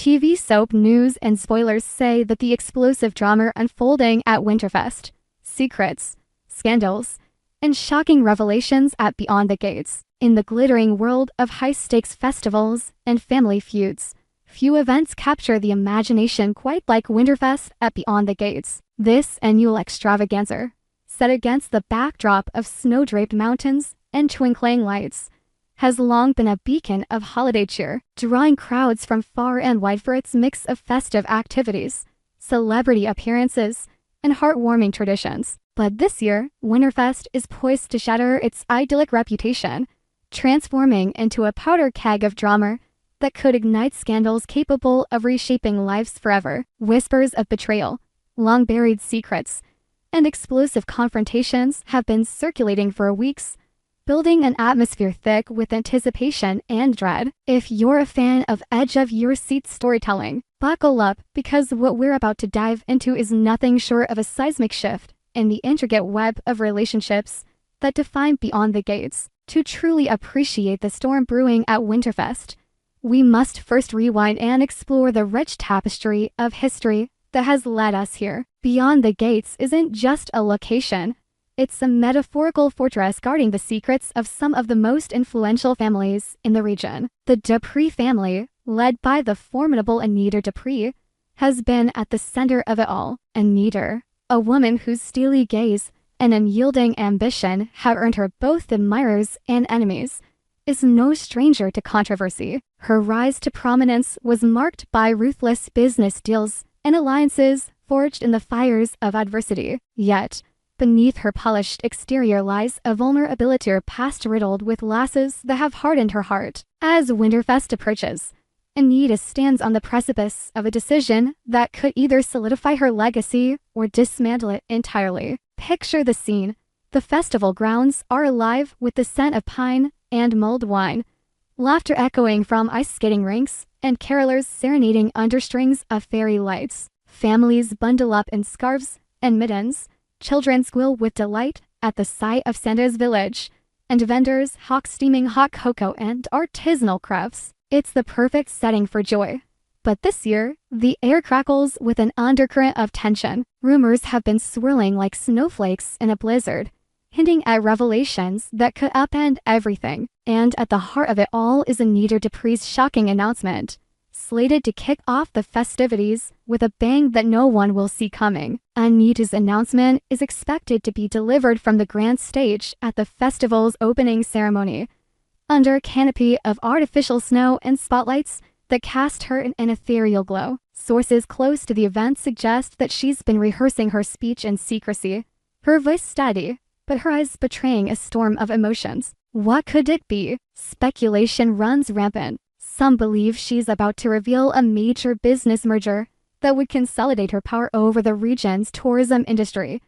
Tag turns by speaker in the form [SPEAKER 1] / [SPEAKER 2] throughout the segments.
[SPEAKER 1] TV soap news and spoilers say that the explosive drama unfolding at Winterfest, secrets, scandals, and shocking revelations at Beyond the Gates. In the glittering world of high-stakes festivals and family feuds, few events capture the imagination quite like Winterfest at Beyond the Gates. This annual extravaganza, set against the backdrop of snow-draped mountains and twinkling lights, has long been a beacon of holiday cheer, drawing crowds from far and wide for its mix of festive activities, celebrity appearances, and heartwarming traditions. But this year, Winterfest is poised to shatter its idyllic reputation, transforming into a powder keg of drama that could ignite scandals capable of reshaping lives forever. Whispers of betrayal, long-buried secrets, and explosive confrontations have been circulating for weeks, building an atmosphere thick with anticipation and dread. If you're a fan of edge-of-your-seat storytelling, buckle up, because what we're about to dive into is nothing short of a seismic shift in the intricate web of relationships that define Beyond the Gates. To truly appreciate the storm brewing at Winterfest, we must first rewind and explore the rich tapestry of history that has led us here. Beyond the Gates isn't just a location. It's a metaphorical fortress guarding the secrets of some of the most influential families in the region. The Depri family, led by the formidable Anita Depri, has been at the center of it all. Anita, a woman whose steely gaze and unyielding ambition have earned her both admirers and enemies, is no stranger to controversy. Her rise to prominence was marked by ruthless business deals and alliances forged in the fires of adversity. Yet, beneath her polished exterior lies a vulnerability past riddled with losses that have hardened her heart. As Winterfest approaches, Anita stands on the precipice of a decision that could either solidify her legacy or dismantle it entirely. Picture the scene. The festival grounds are alive with the scent of pine and mulled wine, laughter echoing from ice skating rinks, and carolers serenading under strings of fairy lights. Families bundle up in scarves and mittens, children squeal with delight at the sight of Santa's village, and vendors hawk steaming hot cocoa and artisanal crafts. It's the perfect setting for joy. But this year, the air crackles with an undercurrent of tension. Rumors have been swirling like snowflakes in a blizzard, hinting at revelations that could upend everything. And at the heart of it all is Anita Depri's shocking announcement, slated to kick off the festivities with a bang that no one will see coming. Anita's announcement is expected to be delivered from the grand stage at the festival's opening ceremony, under a canopy of artificial snow and spotlights that cast her in an ethereal glow. Sources close to the event suggest that she's been rehearsing her speech in secrecy, her voice steady, but her eyes betraying a storm of emotions. What could it be? Speculation runs rampant. Some believe she's about to reveal a major business merger that would consolidate her power over the region's tourism industry,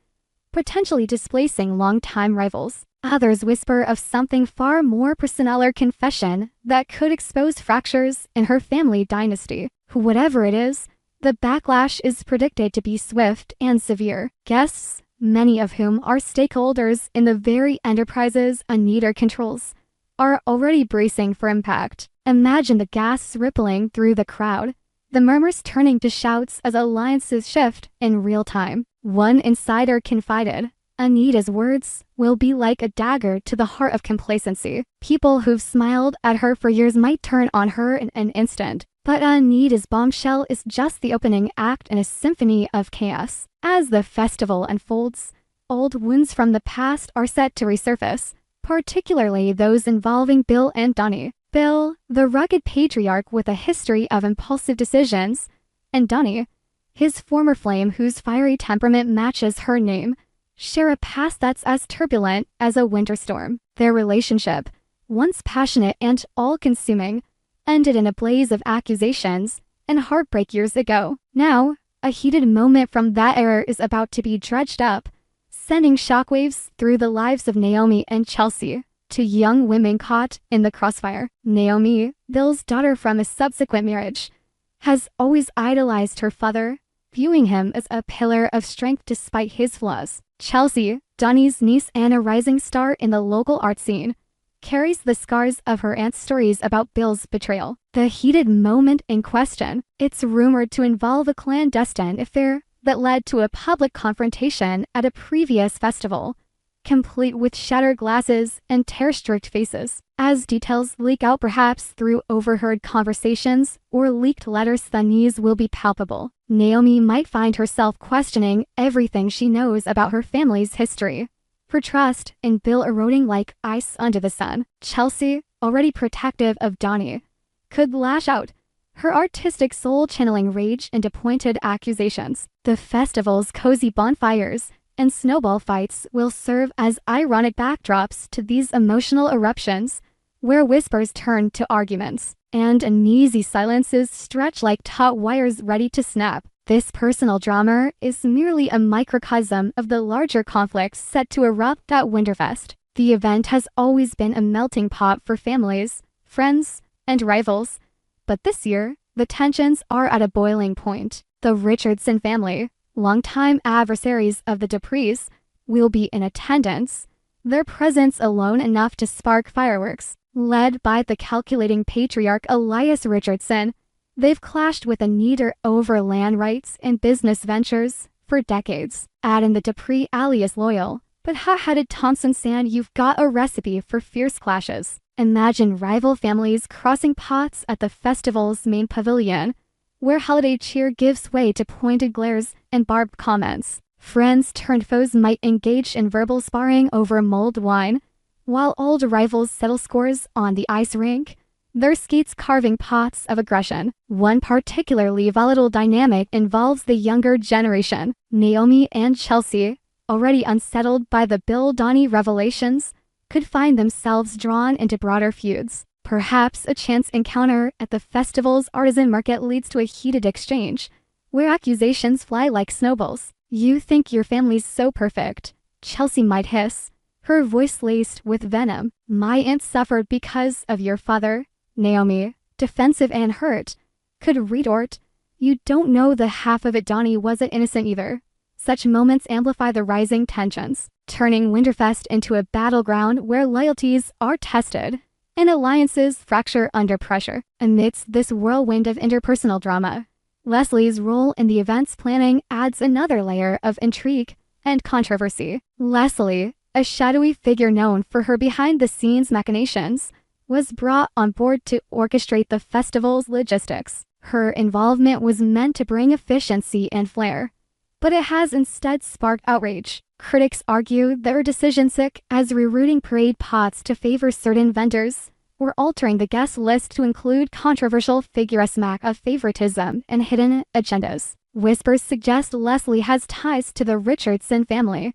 [SPEAKER 1] potentially displacing longtime rivals. Others whisper of something far more personal, or confession that could expose fractures in her family dynasty. Whatever it is, the backlash is predicted to be swift and severe. Guests, many of whom are stakeholders in the very enterprises Anita controls, are already bracing for impact. Imagine the gasps rippling through the crowd, the murmurs turning to shouts as alliances shift in real time. One insider confided, Anita's words will be like a dagger to the heart of complacency. People who've smiled at her for years might turn on her in an instant. But Anita's bombshell is just the opening act in a symphony of chaos. As the festival unfolds, old wounds from the past are set to resurface, particularly those involving Bill and Donnie. Bill, the rugged patriarch with a history of impulsive decisions, and Donnie, his former flame whose fiery temperament matches her name, share a past that's as turbulent as a winter storm. Their relationship, once passionate and all-consuming, ended in a blaze of accusations and heartbreak years ago. Now, a heated moment from that era is about to be dredged up, sending shockwaves through the lives of Naomi and Chelsea, two young women caught in the crossfire. Naomi, Bill's daughter from a subsequent marriage, has always idolized her father, viewing him as a pillar of strength despite his flaws. Chelsea, Donnie's niece and a rising star in the local art scene, carries the scars of her aunt's stories about Bill's betrayal. The heated moment in question, it's rumored to involve a clandestine affair that led to a public confrontation at a previous festival, complete with shattered glasses and tear-streaked faces. As details leak out, perhaps through overheard conversations or leaked letters, the unease will be palpable. Naomi might find herself questioning everything she knows about her family's history, her trust in Bill eroding like ice under the sun. Chelsea, already protective of Donnie, could lash out, her artistic soul channeling rage into pointed accusations. The festival's cozy bonfires and snowball fights will serve as ironic backdrops to these emotional eruptions, where whispers turn to arguments, and uneasy silences stretch like taut wires ready to snap. This personal drama is merely a microcosm of the larger conflicts set to erupt at Winterfest. The event has always been a melting pot for families, friends, and rivals, but this year, the tensions are at a boiling point. The Richardson family, longtime adversaries of the Depris, will be in attendance, their presence alone enough to spark fireworks. Led by the calculating patriarch Elias Richardson, they've clashed with Anita over land rights and business ventures for decades. Add in the Depri alias loyal, but hot-headed Thompson Sand, you've got a recipe for fierce clashes. Imagine rival families crossing paths at the festival's main pavilion, where holiday cheer gives way to pointed glares and barbed comments. Friends turned foes might engage in verbal sparring over mulled wine, while old rivals settle scores on the ice rink, their skates carving paths of aggression. One particularly volatile dynamic involves the younger generation. Naomi and Chelsea, already unsettled by the Bill-Donnie revelations, could find themselves drawn into broader feuds. Perhaps a chance encounter at the festival's artisan market leads to a heated exchange, where accusations fly like snowballs. "You think your family's so perfect," Chelsea might hiss, her voice laced with venom. "My aunt suffered because of your father." Naomi, defensive and hurt, could retort, "You don't know the half of it. Donnie wasn't innocent either." Such moments amplify the rising tensions, turning Winterfest into a battleground where loyalties are tested and alliances fracture under pressure. Amidst this whirlwind of interpersonal drama, Leslie's role in the event's planning adds another layer of intrigue and controversy. Leslie, a shadowy figure known for her behind-the-scenes machinations, was brought on board to orchestrate the festival's logistics. Her involvement was meant to bring efficiency and flair, but it has instead sparked outrage. Critics argue that her decision sick as rerouting parade pots to favor certain vendors, or altering the guest list to include controversial figures, smack of favoritism and hidden agendas. Whispers suggest Leslie has ties to the Richardson family,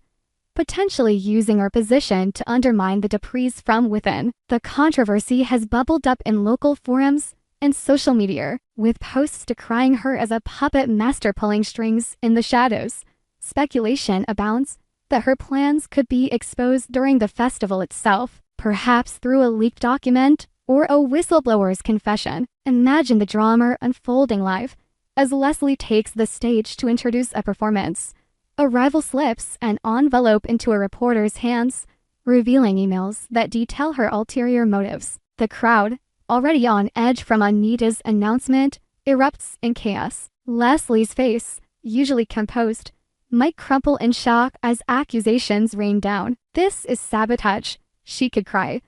[SPEAKER 1] potentially using her position to undermine the Depris from within. The controversy has bubbled up in local forums and social media, with posts decrying her as a puppet master pulling strings in the shadows. Speculation abounds that her plans could be exposed during the festival itself, perhaps through a leaked document or a whistleblower's confession. Imagine the drama unfolding live as Leslie takes the stage to introduce a performance. A rival slips an envelope into a reporter's hands, revealing emails that detail her ulterior motives. The crowd, already on edge from Anita's announcement, erupts in chaos. Leslie's face, usually composed, might crumple in shock as accusations rain down. "This is sabotage," she could cry.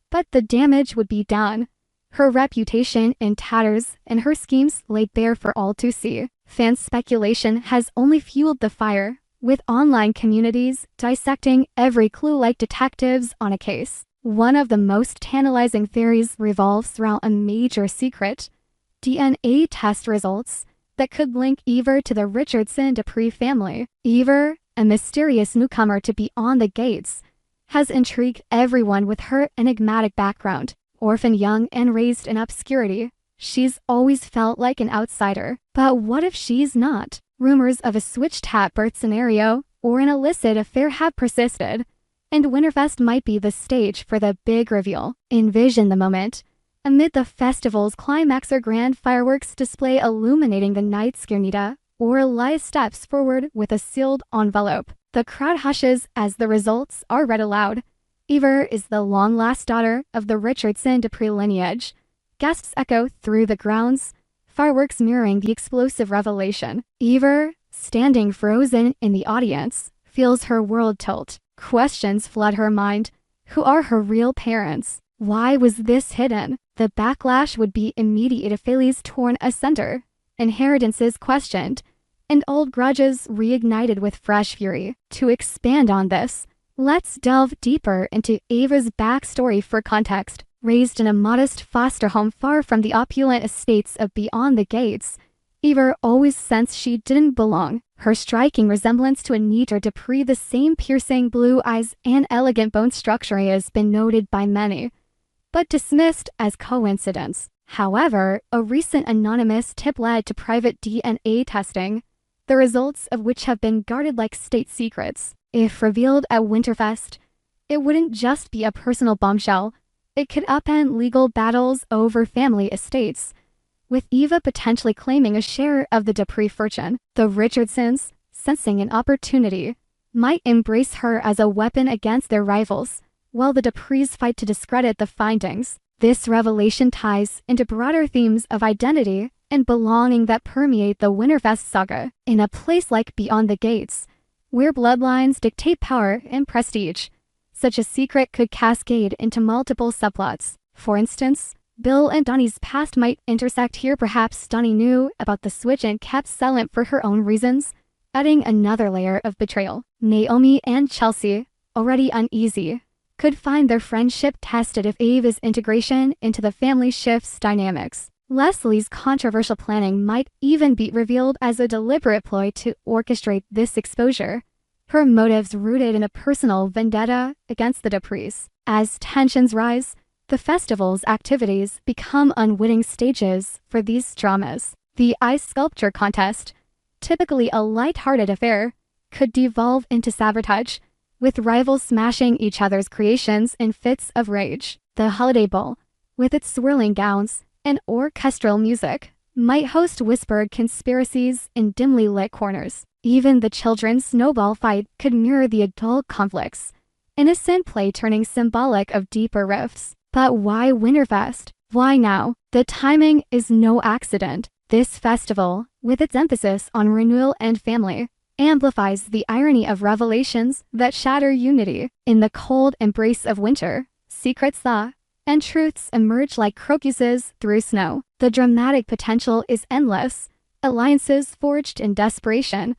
[SPEAKER 1] But the damage would be done. Her reputation in tatters and her schemes laid bare for all to see. Fan speculation has only fueled the fire, with online communities dissecting every clue like detectives on a case. One of the most tantalizing theories revolves around a major secret: DNA test results that could link Eva to the Richardson Depri family. Eva, a mysterious newcomer to Beyond the Gates, has intrigued everyone with her enigmatic background. Orphaned young and raised in obscurity, she's always felt like an outsider. But what if she's not? Rumors of a switched hat birth scenario or an illicit affair have persisted, and Winterfest might be the stage for the big reveal. Envision the moment. Amid the festival's climax or grand fireworks display illuminating the night, Anita or Elias steps forward with a sealed envelope. The crowd hushes as the results are read aloud, Eva is the long-lost daughter of the Richardson Depri lineage. Guests echo through the grounds, fireworks mirroring the explosive revelation. Eva, standing frozen in the audience, feels her world tilt. Questions flood her mind. Who are her real parents? Why was this hidden? The backlash would be immediate if families torn asunder, inheritances questioned, and old grudges reignited with fresh fury. To expand on this, let's delve deeper into Eva's backstory for context. Raised in a modest foster home far from the opulent estates of Beyond the Gates, Eva always sensed she didn't belong. Her striking resemblance to Anita Depri, the same piercing blue eyes and elegant bone structure, has been noted by many, but dismissed as coincidence. However, a recent anonymous tip led to private DNA testing, the results of which have been guarded like state secrets. If revealed at Winterfest, it wouldn't just be a personal bombshell. It could upend legal battles over family estates, with Eva potentially claiming a share of the Depri fortune. The Richardsons, sensing an opportunity, might embrace her as a weapon against their rivals, while the Depris fight to discredit the findings. This revelation ties into broader themes of identity and belonging that permeate the Winterfest saga. In a place like Beyond the Gates, where bloodlines dictate power and prestige, such a secret could cascade into multiple subplots. For instance, Bill and Donnie's past might intersect here. Perhaps Donnie knew about the switch and kept silent for her own reasons, adding another layer of betrayal. Naomi and Chelsea, already uneasy, could find their friendship tested if Eva's integration into the family shifts dynamics. Leslie's controversial planning might even be revealed as a deliberate ploy to orchestrate this exposure, her motives rooted in a personal vendetta against the Depris. As tensions rise, the festival's activities become unwitting stages for these dramas. The ice sculpture contest, typically a light-hearted affair, could devolve into sabotage, with rivals smashing each other's creations in fits of rage. The Holiday Bowl, with its swirling gowns and orchestral music, might host whispered conspiracies in dimly lit corners. Even the children's snowball fight could mirror the adult conflicts, innocent play turning symbolic of deeper rifts. But why Winterfest? Why now? The timing is no accident. This festival, with its emphasis on renewal and family, amplifies the irony of revelations that shatter unity. In the cold embrace of winter, secrets thaw, and truths emerge like crocuses through snow. The dramatic potential is endless. Alliances forged in desperation,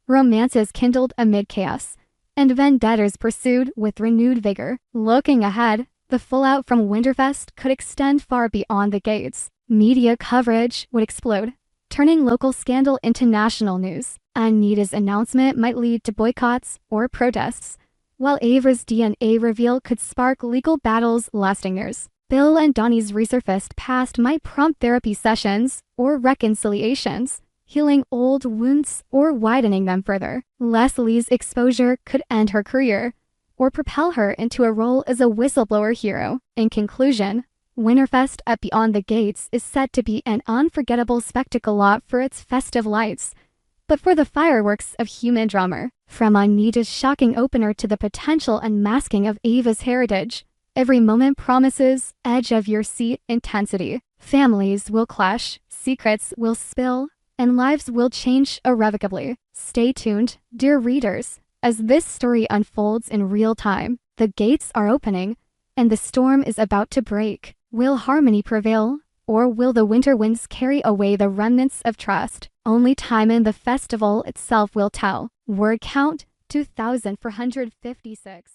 [SPEAKER 1] romances kindled amid chaos, and vendettas pursued with renewed vigor. Looking ahead, the fallout from Winterfest could extend far beyond the gates. Media coverage would explode, turning local scandal into national news. Anita's announcement might lead to boycotts or protests, while Ava's DNA reveal could spark legal battles lasting years. Bill and Donnie's resurfaced past might prompt therapy sessions or reconciliations, healing old wounds or widening them further. Leslie's exposure could end her career, or propel her into a role as a whistleblower hero. In conclusion, Winterfest at Beyond the Gates is set to be an unforgettable spectacle, not for its festive lights, but for the fireworks of human drama. From Anita's shocking opener to the potential unmasking of Ava's heritage, every moment promises edge-of-your-seat intensity. Families will clash, secrets will spill, and lives will change irrevocably. Stay tuned, dear readers, as this story unfolds in real time. The gates are opening, and the storm is about to break. Will harmony prevail, or will the winter winds carry away the remnants of trust? Only time and the festival itself will tell. Word count 2,456.